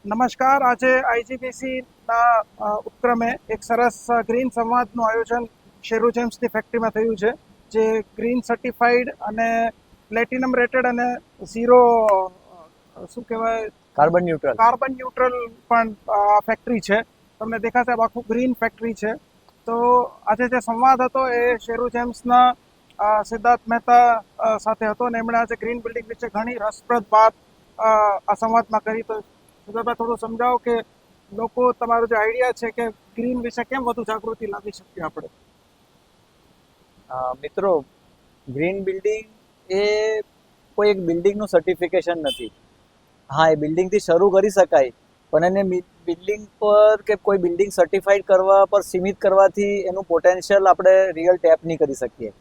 નમસ્કાર. આજે આઈજીબીસીના ઉપક્રમે એક સરસ ગ્રીન સંવાદનું આયોજન શેરુ જેમ્સની ફેક્ટરીમાં થયું છે, જે ગ્રીન સર્ટિફાઈડ અને પ્લેટિનમ રેટેડ અને ઝીરો શું કહેવાય કાર્બન ન્યુટ્રલ પણ ફેક્ટરી છે. તમને દેખાશે આખું ગ્રીન ફેક્ટરી છે. તો આજે જે સંવાદ હતો એ શેરુ જેમ્સના સિદ્ધાર્થ મહેતા સાથે હતો અને એમણે આજે ગ્રીન બિલ્ડિંગ વિશે ઘણી રસપ્રદ વાત આ સંવાદમાં કરી. તો સિદ્ધાર્થભાઈ, થોડું સમજાવો કે લોકો તમારો જે આઈડિયા છે કે ગ્રીન વિશે કેમ વધુ જાગૃતિ લાવી શકીએ આપણે. મિત્રો, ગ્રીન બિલ્ડિંગ એ કોઈ એક બિલ્ડિંગનું સર્ટિફિકેશન નથી. હા, એ બિલ્ડિંગથી શરૂ કરી શકાય, પણ એને બિલ્ડિંગ પર કે કોઈ બિલ્ડિંગ સર્ટિફાઈડ કરવા પર સીમિત કરવાથી એનું પોટેન્શિયલ આપણે રિયલ ટેપ નહીં કરી શકીએ.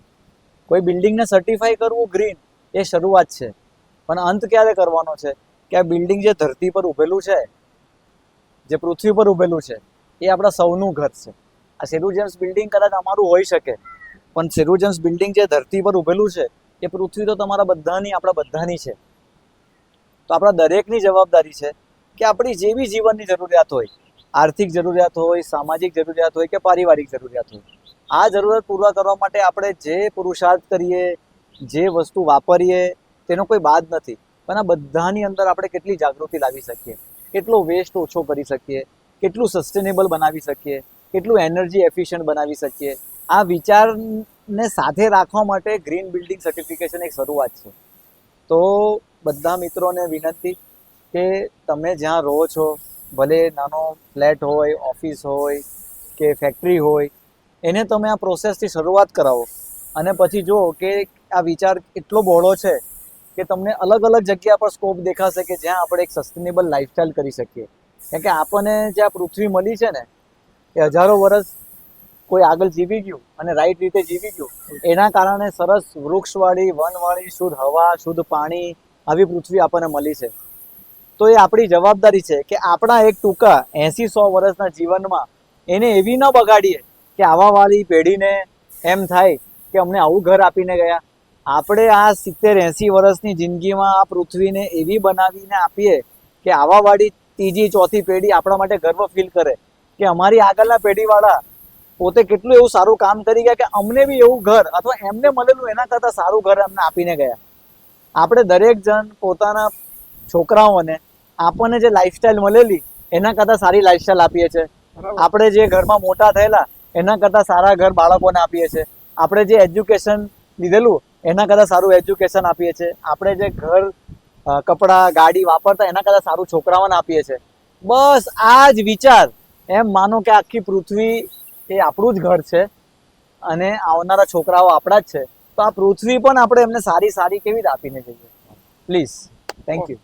કોઈ બિલ્ડિંગને સર્ટિફાઈ કરવું ગ્રીન એ શરૂઆત છે, પણ અંત ક્યારે કરવાનો છે કે આ બિલ્ડિંગ જે ધરતી પર ઊભેલું છે, જે પૃથ્વી પર ઊભેલું છે, એ આપણા સૌનું ઘર છે. આ શેરુ જેમ્સ બિલ્ડિંગ કદાચ અમારું હોઈ શકે, પણ શેરુ જેમ્સ બિલ્ડિંગ જે ધરતી પર ઊભેલું છે એ પૃથ્વી તો તમારા બધાની, આપણા બધાની છે. તો આપણા દરેકની જવાબદારી છે કે આપણી જે બી જીવનની જરૂરિયાત હોય, આર્થિક જરૂરિયાત હોય, સામાજિક જરૂરિયાત હોય કે પારિવારિક જરૂરિયાત હોય, આ જરૂરિયાત પૂરા કરવા માટે આપણે જે પુરુષાર્થ કરીએ, જે વસ્તુ વાપરીએ, તેનો કોઈ બાદ નથી. પણ આ બધાની અંદર આપણે કેટલી જાગૃતિ લાવી શકીએ, કેટલો વેસ્ટ ઓછો કરી શકીએ, કેટલું સસ્ટેનેબલ બનાવી શકીએ, કેટલું એનર્જી એફિશિયન્ટ બનાવી શકીએ, આ વિચારને સાથે રાખવા માટે ગ્રીન બિલ્ડિંગ સર્ટિફિકેશન એક શરૂઆત છે. તો બધા મિત્રોને વિનંતી કે તમે જ્યાં રહો છો, ભલે નાનો ફ્લેટ હોય, ઓફિસ હોય કે ફેક્ટરી હોય, એને તમે આ પ્રોસેસથી શરૂઆત કરાવો અને પછી જુઓ કે આ વિચાર એટલો બહોળો છે કે તમને અલગ અલગ જગ્યા પર સ્કોપ દેખાશે કે જ્યાં આપણે એક સસ્ટેનેબલ લાઈફસ્ટાઈલ કરી શકીએ. કેમ કે આપણને જે આ પૃથ્વી મળી છે ને, એ હજારો વર્ષ કોઈ આગળ જીવી ગયું અને રાઈટ રીતે જીવી ગયું, એના કારણે સરસ વૃક્ષવાળી, વનવાળી, શુદ્ધ હવા, શુદ્ધ પાણી, આવી પૃથ્વી આપણને મળી છે. તો એ આપણી જવાબદારી છે કે આપણા એક ટૂંકા 80-100 વર્ષના જીવનમાં એને એવી ન બગાડીએ કે આવાવાળી પેઢીને એમ થાય કે અમને આવું ઘર આપીને ગયા. આપણે આ 70-80 વર્ષની જિંદગીમાં આ પૃથ્વીને એવી બનાવીને આપીએ કે આવાવાળી ત્રીજી ચોથી પેઢી આપણા માટે ગર્વ ફીલ કરે કે અમારી આગળના પેઢીવાળા પોતે કેટલું એવું સારું કામ કરી ગયા કે અમને બી એવું ઘર અથવા એમને મળેલું એના કરતાં સારું ઘર અમને આપીને ગયા. આપણે દરેક જણ પોતાના છોકરાઓને આપણને જે લાઈફસ્ટાઈલ મળેલી એના કરતાં સારી લાઈફસ્ટાઈલ આપીએ છીએ. આપણે જે ઘરમાં મોટા થયેલા એના કરતાં સારા ઘર બાળકોને આપીએ છીએ. આપણે જે એજ્યુકેશન લીધેલું એના કરતાં સારું એજ્યુકેશન આપીએ છીએ. આપણે જે ઘર, કપડાં, ગાડી વાપરતા એના કરતાં સારું છોકરાઓને આપીએ છીએ. બસ આ જ વિચાર, એમ માનો કે આખી પૃથ્વી એ આપણું જ ઘર છે અને આવનારા છોકરાઓ આપણા જ છે. તો આ પૃથ્વી પણ આપણે એમને સારી કેવી રીતે આપીને જઈએ. Please, thank you.